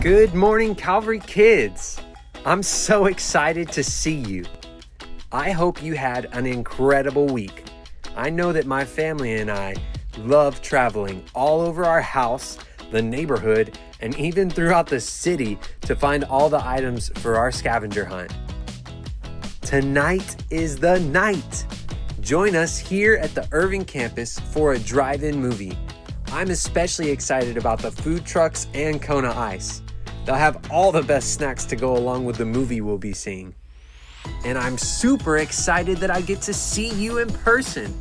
Good morning, Calvary Kids. I'm so excited to see you. I hope you had an incredible week. I know that my family and I love traveling all over our house, the neighborhood, and even throughout the city to find all the items for our scavenger hunt. Tonight is the night. Join us here at the Irving campus for a drive-in movie. I'm especially excited about the food trucks and Kona Ice. They'll have all the best snacks to go along with the movie we'll be seeing. And I'm super excited that I get to see you in person.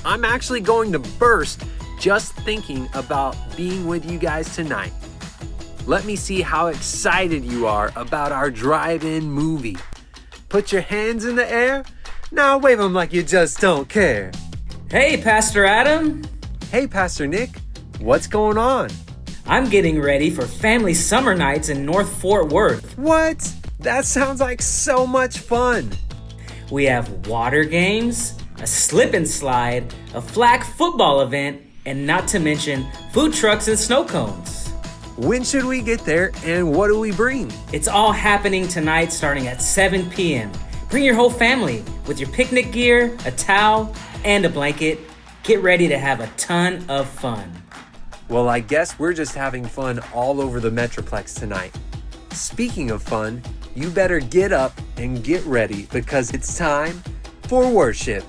I'm actually going to burst just thinking about being with you guys tonight. Let me see how excited you are about our drive-in movie. Put your hands in the air. Now wave them like you just don't care. Hey, Pastor Adam. Hey, Pastor Nick. What's going on? I'm getting ready for family summer nights in North Fort Worth. What? That sounds like so much fun. We have water games, a slip and slide, a flag football event, and not to mention food trucks and snow cones. When should we get there and what do we bring? It's all happening tonight starting at 7 p.m. Bring your whole family with your picnic gear, a towel, and a blanket. Get ready to have a ton of fun. Well, I guess we're just having fun all over the Metroplex tonight. Speaking of fun, you better get up and get ready because it's time for worship.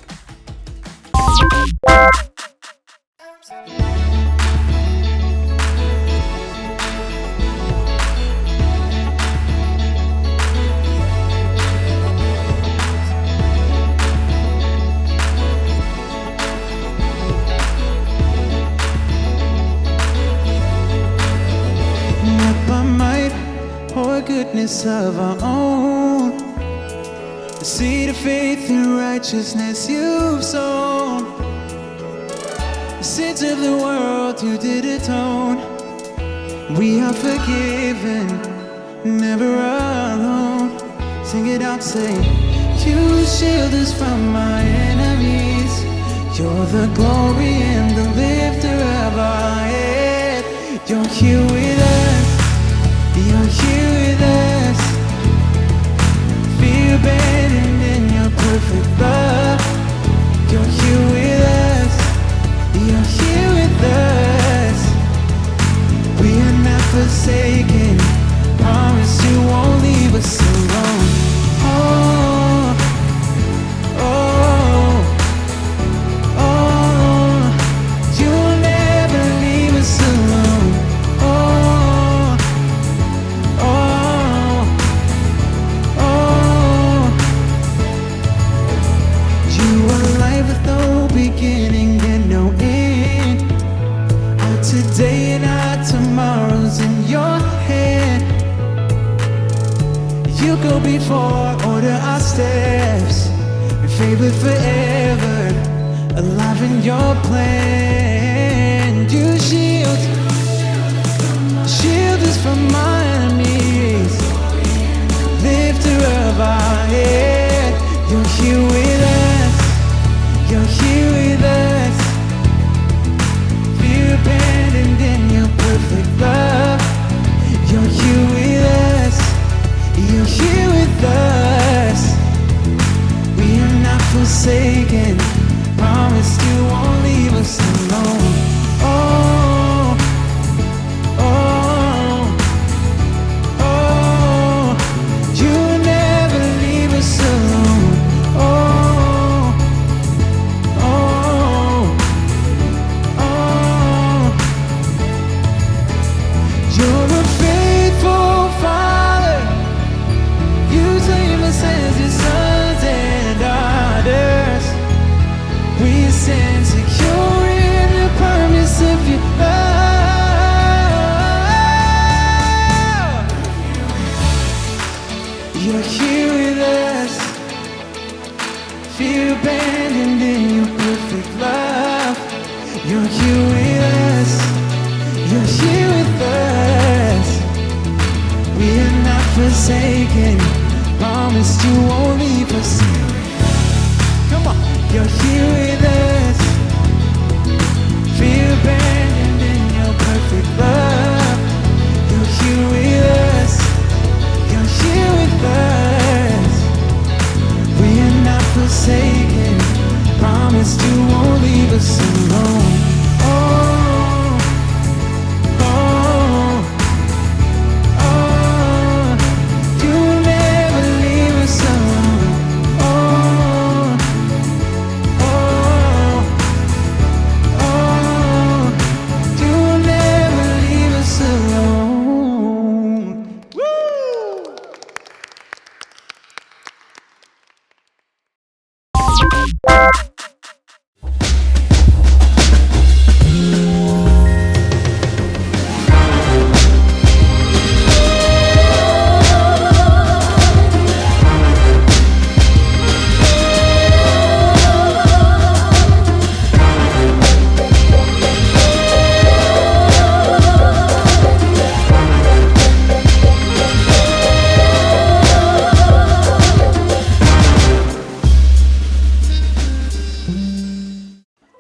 Goodness of our own, the seed of faith and righteousness you've sown. The sins of the world you did atone. We are forgiven, never alone. Sing it out, say, you shield us from our enemies. You're the glory and the lifter of our head. You're here with us. You're here with us. Fear abandoned in your perfect love. You're here with us. You're here with us. We are not forsaken. Promise you won't leave us alone. Oh, oh, oh. You'll never leave us alone. Beginning and no end. Our today and our tomorrow's in your hand. You go before, order our steps. Your favorite forever, alive in your plan. You shield us from our enemies. Lifter of our head. You're here with us. You're here with us. Fear abandoned in your perfect love. You're here with us. You're here with us. We are not forsaken. Promised you won't leave us alone. Oh, oh, oh. You'll never leave us alone. Oh. Stand secure in the promise of your love. You're here with us. Fear abandoned in your perfect love. You're here with us. You're here with us. We are not forsaken. Promised you won't leave us. Come on. You're here with us. Fear abandoned in your perfect love. You're here with us.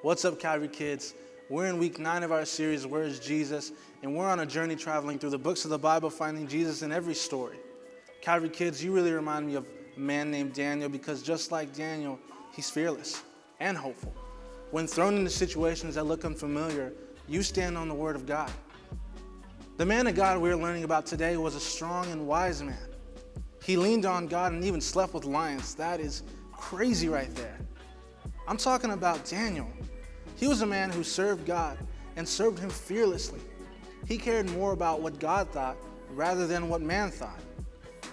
What's up, Calvary Kids? We're in week 9 of our series, Where is Jesus? And we're on a journey traveling through the books of the Bible, finding Jesus in every story. Calvary Kids, you really remind me of a man named Daniel, because just like Daniel, he's fearless and hopeful. When thrown into situations that look unfamiliar, you stand on the Word of God. The man of God we're learning about today was a strong and wise man. He leaned on God and even slept with lions. That is crazy right there. I'm talking about Daniel. He was a man who served God and served him fearlessly. He cared more about what God thought rather than what man thought.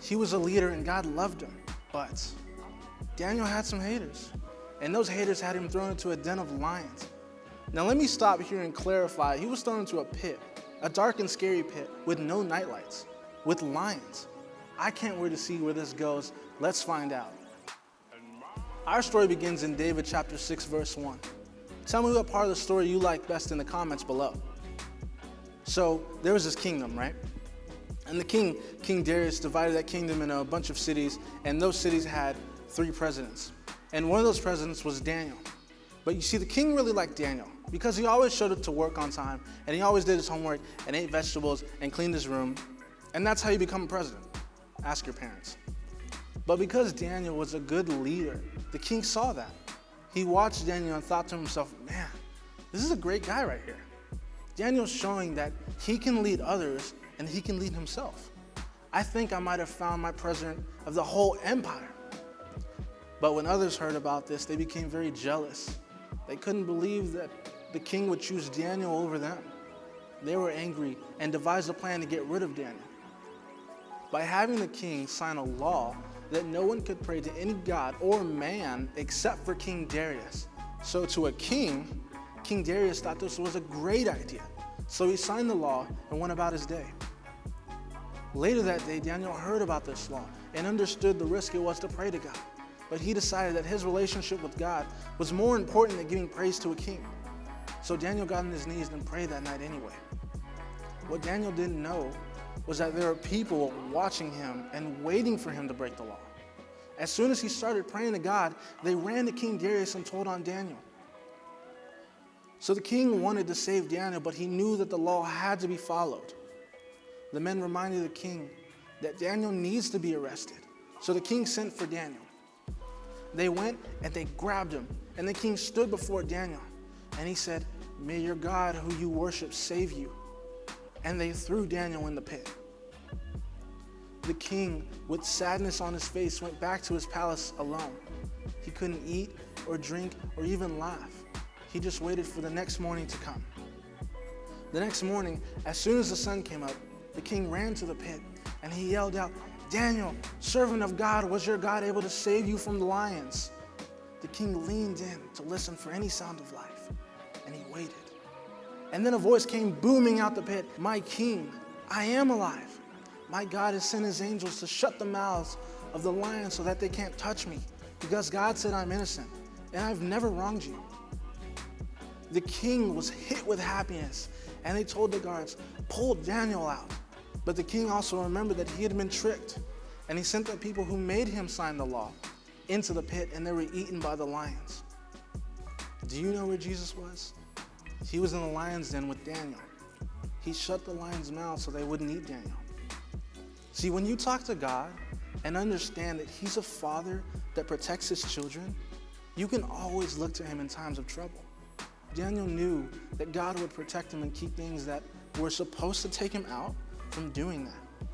He was a leader and God loved him. But Daniel had some haters, and those haters had him thrown into a den of lions. Now let me stop here and clarify. He was thrown into a pit, a dark and scary pit with no nightlights, with lions. I can't wait to see where this goes. Let's find out. Our story begins in David chapter 6, verse 1. Tell me what part of the story you like best in the comments below. So there was this kingdom, right? And the King Darius, divided that kingdom into a bunch of cities, and those cities had 3 presidents. And one of those presidents was Daniel. But you see, the king really liked Daniel because he always showed up to work on time, and he always did his homework and ate vegetables and cleaned his room. And that's how you become a president. Ask your parents. But because Daniel was a good leader, the king saw that. He watched Daniel and thought to himself, man, this is a great guy right here. Daniel's showing that he can lead others and he can lead himself. I think I might have found my president of the whole empire. But when others heard about this, they became very jealous. They couldn't believe that the king would choose Daniel over them. They were angry and devised a plan to get rid of Daniel. By having the king sign a law that no one could pray to any god or man except for King Darius. So to a king, King Darius thought this was a great idea. So he signed the law and went about his day. Later that day, Daniel heard about this law and understood the risk it was to pray to God. But he decided that his relationship with God was more important than giving praise to a king. So Daniel got on his knees and prayed that night anyway. What Daniel didn't know was that there were people watching him and waiting for him to break the law. As soon as he started praying to God, they ran to King Darius and told on Daniel. So the king wanted to save Daniel, but he knew that the law had to be followed. The men reminded the king that Daniel needs to be arrested. So the king sent for Daniel. They went and they grabbed him, and the king stood before Daniel, and he said, "May your God who you worship save you." And they threw Daniel in the pit. The king, with sadness on his face, went back to his palace alone. He couldn't eat or drink or even laugh. He just waited for the next morning to come. The next morning, as soon as the sun came up, the king ran to the pit and he yelled out, "Daniel, servant of God, was your God able to save you from the lions?" The king leaned in to listen for any sound of life, and he waited. And then a voice came booming out the pit, "My king, I am alive. My God has sent his angels to shut the mouths of the lions so that they can't touch me, because God said I'm innocent, and I've never wronged you." The king was hit with happiness, and they told the guards, "Pull Daniel out." But the king also remembered that he had been tricked, and he sent the people who made him sign the law into the pit, and they were eaten by the lions. Do you know where Jesus was? He was in the lion's den with Daniel. He shut the lions' mouths so they wouldn't eat Daniel. See, when you talk to God and understand that he's a father that protects his children, you can always look to him in times of trouble. Daniel knew that God would protect him and keep things that were supposed to take him out from doing that.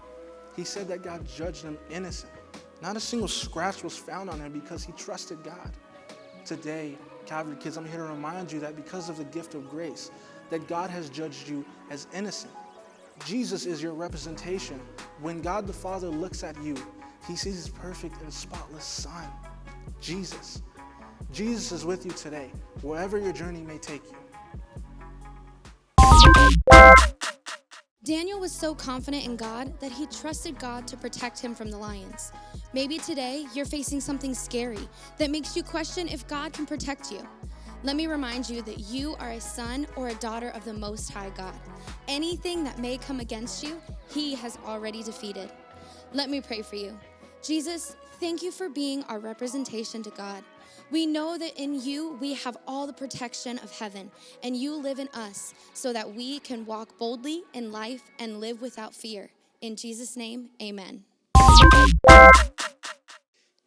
He said that God judged him innocent. Not a single scratch was found on him because he trusted God. Today, Calvary Kids, I'm here to remind you that because of the gift of grace, that God has judged you as innocent. Jesus is your representation. When God the Father looks at you, he sees his perfect and spotless Son, Jesus. Jesus is with you today, wherever your journey may take you. Daniel was so confident in God that he trusted God to protect him from the lions. Maybe today you're facing something scary that makes you question if God can protect you. Let me remind you that you are a son or a daughter of the Most High God. Anything that may come against you, he has already defeated. Let me pray for you. Jesus, thank you for being our representation to God. We know that in you, we have all the protection of heaven, and you live in us so that we can walk boldly in life and live without fear. In Jesus' name, amen.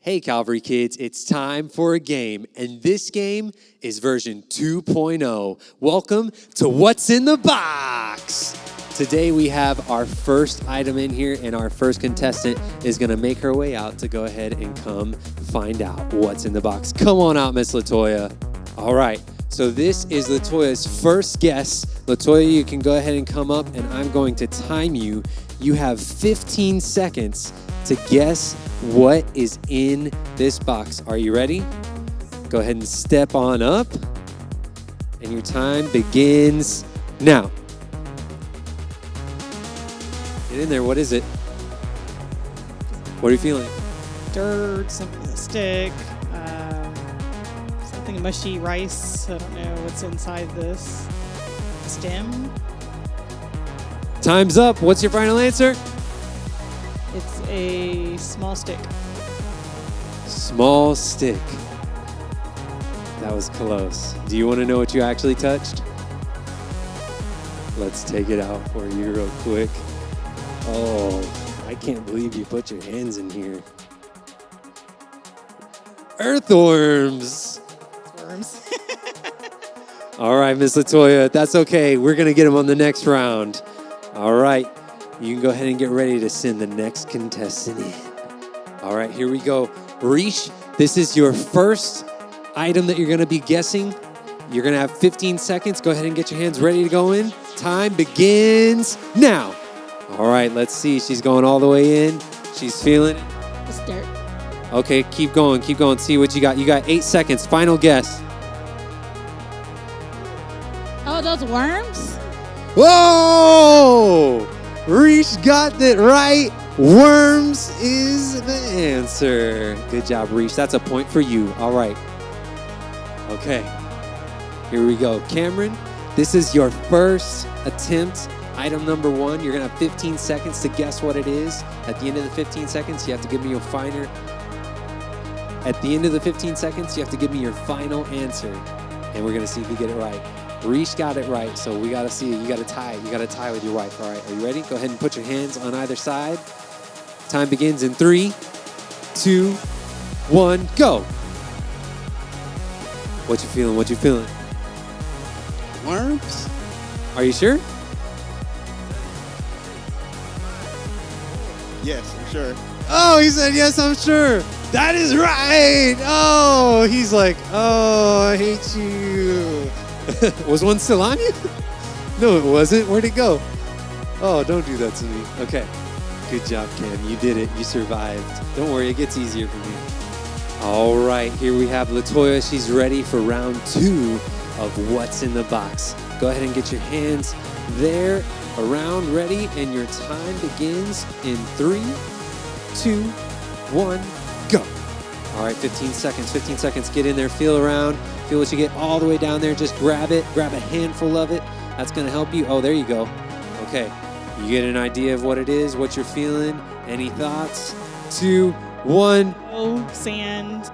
Hey, Calvary Kids, it's time for a game, and this game is version 2.0. Welcome to What's in the Box. Today we have our first item in here, and our first contestant is going to make her way out to go ahead and come find out what's in the box. Come on out, Miss LaToya. All right, so this is LaToya's first guess. LaToya, you can go ahead and come up, and I'm going to time you. You have 15 seconds to guess what is in this box. Are you ready? Go ahead and step on up, and your time begins now. Get in there. What is it? What are you feeling? Dirt, something with a stick, something mushy, rice. I don't know what's inside this. Stem. Time's up. What's your final answer? It's a small stick. Small stick. That was close. Do you want to know what you actually touched? Let's take it out for you real quick. Oh, I can't believe you put your hands in here. Earthworms. Worms. All right, Miss LaToya, that's okay. We're going to get them on the next round. All right, you can go ahead and get ready to send the next contestant in. All right, here we go. Reesh, this is your first item that you're going to be guessing. You're going to have 15 seconds. Go ahead and get your hands ready to go in. Time begins now. All right, let's see. She's going all the way in. She's feeling it. It's dirt. Okay, keep going. See what you got. You got 8 seconds. Final guess. Oh, those worms? Whoa! Reesh got it right. Worms is the answer. Good job, Reesh. That's a point for you. All right. Okay. Here we go. Cameron, this is your first attempt. Item number 1. You're going to have 15 seconds to guess what it is. At the end of the 15 seconds, you have to give me your final. At the end of the 15 seconds, you have to give me your final answer. And we're going to see if you get it right. Reesh got it right, so we got to see it. You got to tie it. You got to tie with your wife. All right, are you ready? Go ahead and put your hands on either side. Time begins in 3, 2, 1, go. What you feeling? Worms? Are you sure? Yes, I'm sure. Oh, he said, yes, I'm sure. That is right. Oh, he's like, oh, I hate you. Was one still on you? No, it wasn't. Where'd it go? Oh, don't do that to me. Okay. Good job, Cam. You did it. You survived. Don't worry. It gets easier for me. All right. Here we have LaToya. She's ready for round 2 of What's in the Box. Go ahead and get your hands there, around, ready, and your time begins in 3, 2, 1, go. All right, 15 seconds. 15 seconds. Get in there. Feel around. Feel what you get all the way down there. Just grab it. Grab a handful of it. That's going to help you. Oh, there you go. Okay. You get an idea of what it is, what you're feeling. Any thoughts? 2, 1. Oh, sand.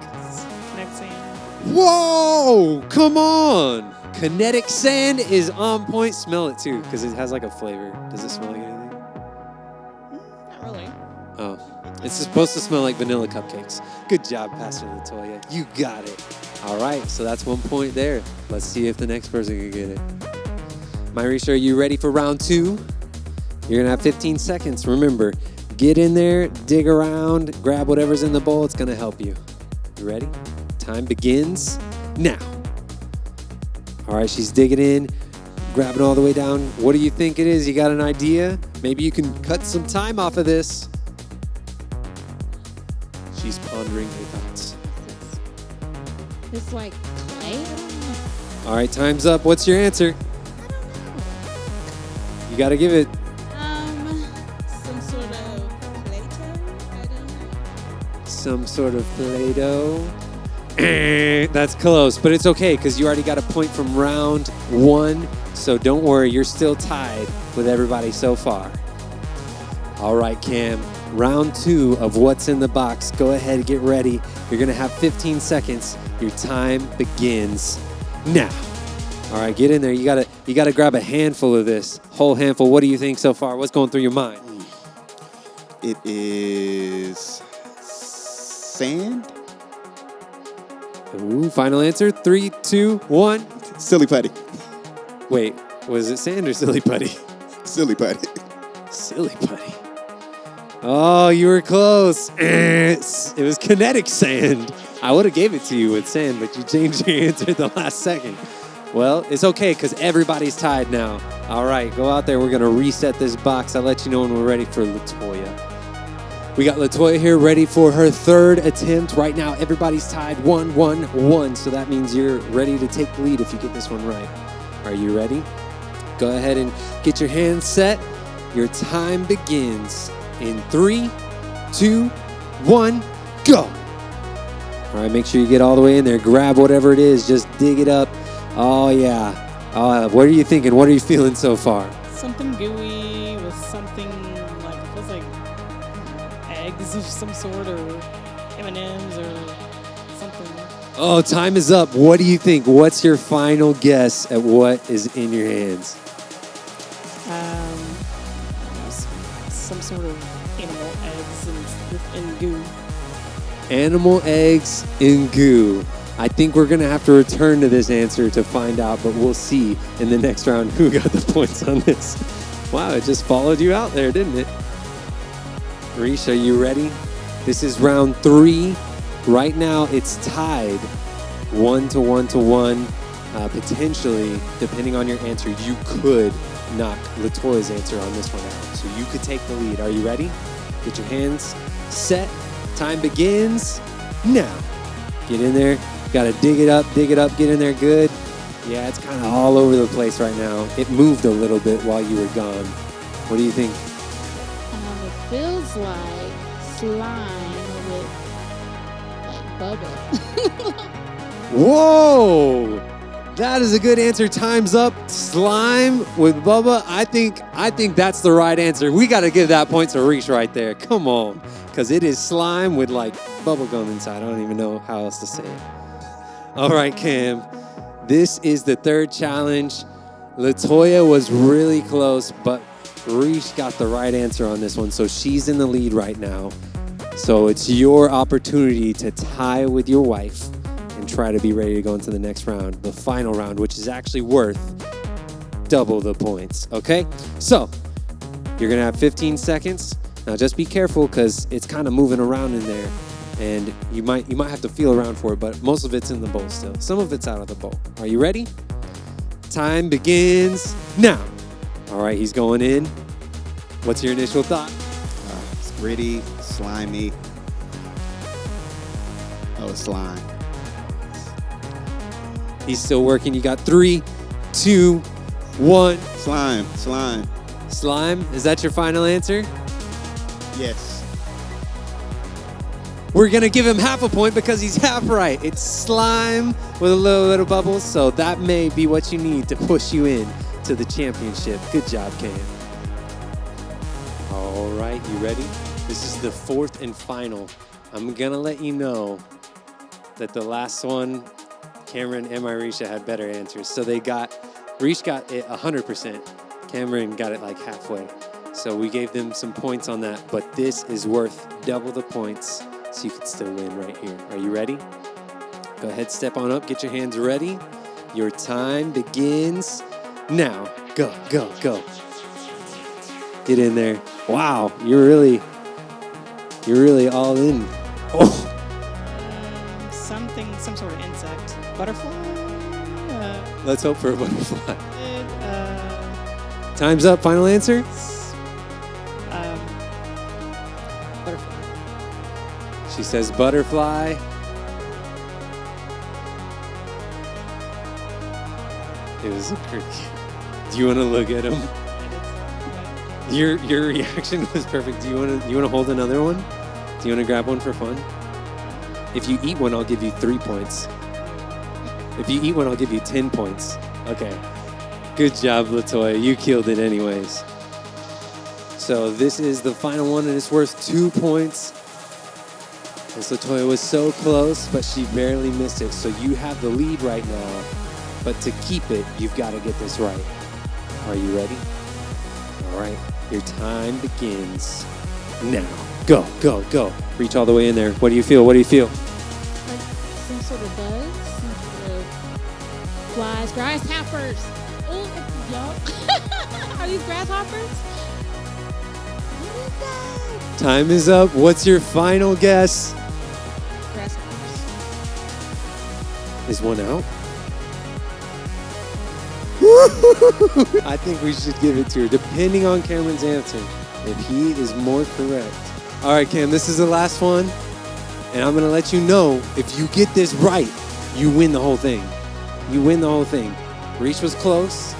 Connect sand. Whoa! Come on! Kinetic sand is on point. Smell it too, because it has like a flavor. Does it smell like anything? Not really. Oh. It's supposed to smell like vanilla cupcakes. Good job, Pastor LaToya. You got it. All right, so that's 1 point there. Let's see if the next person can get it. Myrisha, are you ready for round 2? You're going to have 15 seconds. Remember, get in there, dig around, grab whatever's in the bowl. It's going to help you. You ready? Time begins now. All right, she's digging in, grabbing all the way down. What do you think it is? You got an idea? Maybe you can cut some time off of this. She's pondering her thoughts. It's like clay? I don't know. All right, time's up. What's your answer? I don't know. You got to give it. Some sort of Play-Doh? I don't know. Some sort of Play-Doh. That's close, but it's okay because you already got a point from round 1. So don't worry, you're still tied with everybody so far. All right, Cam. Round 2 of What's in the Box. Go ahead, get ready. You're going to have 15 seconds Your time begins now. All right, get in there. You gotta grab a handful of this. Whole handful. What do you think so far? What's going through your mind? It is sand. Ooh, final answer. 3, 2, 1. Silly putty. Wait, was it sand or silly putty? Silly putty. Silly putty. Oh, you were close. It was kinetic sand. I would have gave it to you with sand, but you changed your answer at the last second. Well, it's okay because everybody's tied now. All right, go out there. We're going to reset this box. I'll let you know when we're ready for LaToya. We got LaToya here ready for her third attempt. Right now, everybody's tied 1-1-1. So that means you're ready to take the lead if you get this one right. Are you ready? Go ahead and get your hands set. Your time begins in 3, 2, 1, go. All right, make sure you get all the way in there. Grab whatever it is. Just dig it up. Oh, yeah. What are you thinking? What are you feeling so far? Something gooey with something like, it feels like eggs of some sort or M&Ms or something. Oh, time is up. What do you think? What's your final guess at what is in your hands? Some sort of animal eggs and goo. Animal eggs and goo. I think we're going to have to return to this answer to find out, but we'll see in the next round who got the points on this. Wow, it just followed you out there, didn't it? Reese, are you ready? This is round 3. Right now, it's tied 1-1-1. Potentially, depending on your answer, you could knock LaToya's answer on this one out. So you could take the lead. Are you ready? Get your hands set. Time begins now. Get in there. Got to dig it up, get in there good. Yeah, it's kind of all over the place right now. It moved a little bit while you were gone. What do you think? It feels like slime with like bubble. Whoa! That is a good answer. Time's up. Slime with Bubba. I think that's the right answer. We got to give that point to Reese right there. Come on. Because it is slime with like bubble gum inside. I don't even know how else to say it. All right, Cam. This is the third challenge. LaToya was really close, but Reese got the right answer on this one. So she's in the lead right now. So it's your opportunity to tie with your wife and try to be ready to go into the next round, the final round, which is actually worth double the points, okay? So you're going to have 15 seconds. Now just be careful because it's kind of moving around in there. And you might have to feel around for it, but most of it's in the bowl still. Some of it's out of the bowl. Are you ready? Time begins now. All right, he's going in. What's your initial thought? It's gritty, slimy. Oh, it's slime. He's still working. You got 3, 2, 1. Slime. Slime? Is that your final answer? Yes. We're going to give him half a point because he's half right. It's slime with a little bubbles, so that may be what you need to push you in to the championship. Good job, Cam. All right, you ready? This is the fourth and final. I'm going to let you know that the last one, Cameron and Marisha had better answers. So Reese got it 100%. Cameron got it like halfway. So we gave them some points on that, but this is worth double the points. So you can still win right here. Are you ready? Go ahead, step on up, get your hands ready. Your time begins now. Go. Get in there. Wow, you're really all in. Oh. Some sort of insect. Butterfly? Let's hope for a butterfly. Time's up, final answer? Butterfly. She says butterfly. It was a cricket. Do you want to look at him? Your reaction was perfect. Do you want to hold another one? Do you want to grab one for fun? If you eat one, I'll give you 3 points. If you eat one, I'll give you 10 points. Okay. Good job, LaToya. You killed it anyways. So this is the final one, and it's worth 2 points. Miss LaToya was so close, but she barely missed it. So you have the lead right now. But to keep it, you've got to get this right. Are you ready? All right. Your time begins now. Go, go, go. Reach all the way in there. What do you feel? What do you feel? Like some sort of buzz, some sort of flies, grasshoppers. Oh, yup. Are these grasshoppers? What is that? Time is up. What's your final guess? Grasshoppers. Is one out? I think we should give it to her, depending on Cameron's answer, if he is more correct. All right, Cam, this is the last one, and I'm going to let you know, if you get this right, you win the whole thing. You win the whole thing. Reach was close,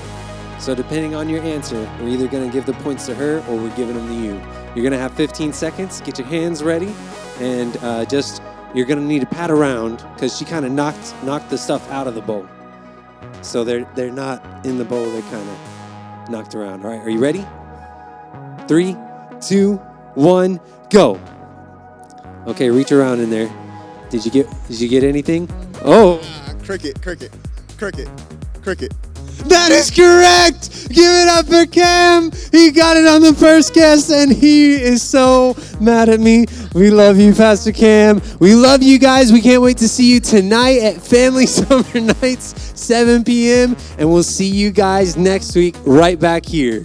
so depending on your answer, we're either going to give the points to her or we're giving them to you. You're going to have 15 seconds. Get your hands ready, and you're going to need to pat around because she kind of knocked the stuff out of the bowl. So they're not in the bowl. They kind of knocked around. All right, are you ready? 3, 2, 1, go. Okay, reach around in there. Did you get anything? Oh. Cricket. That is correct! Give it up for Cam! He got it on the first guess, and he is so mad at me. We love you, Pastor Cam. We love you guys. We can't wait to see you tonight at Family Summer Nights, 7 p.m. And we'll see you guys next week right back here.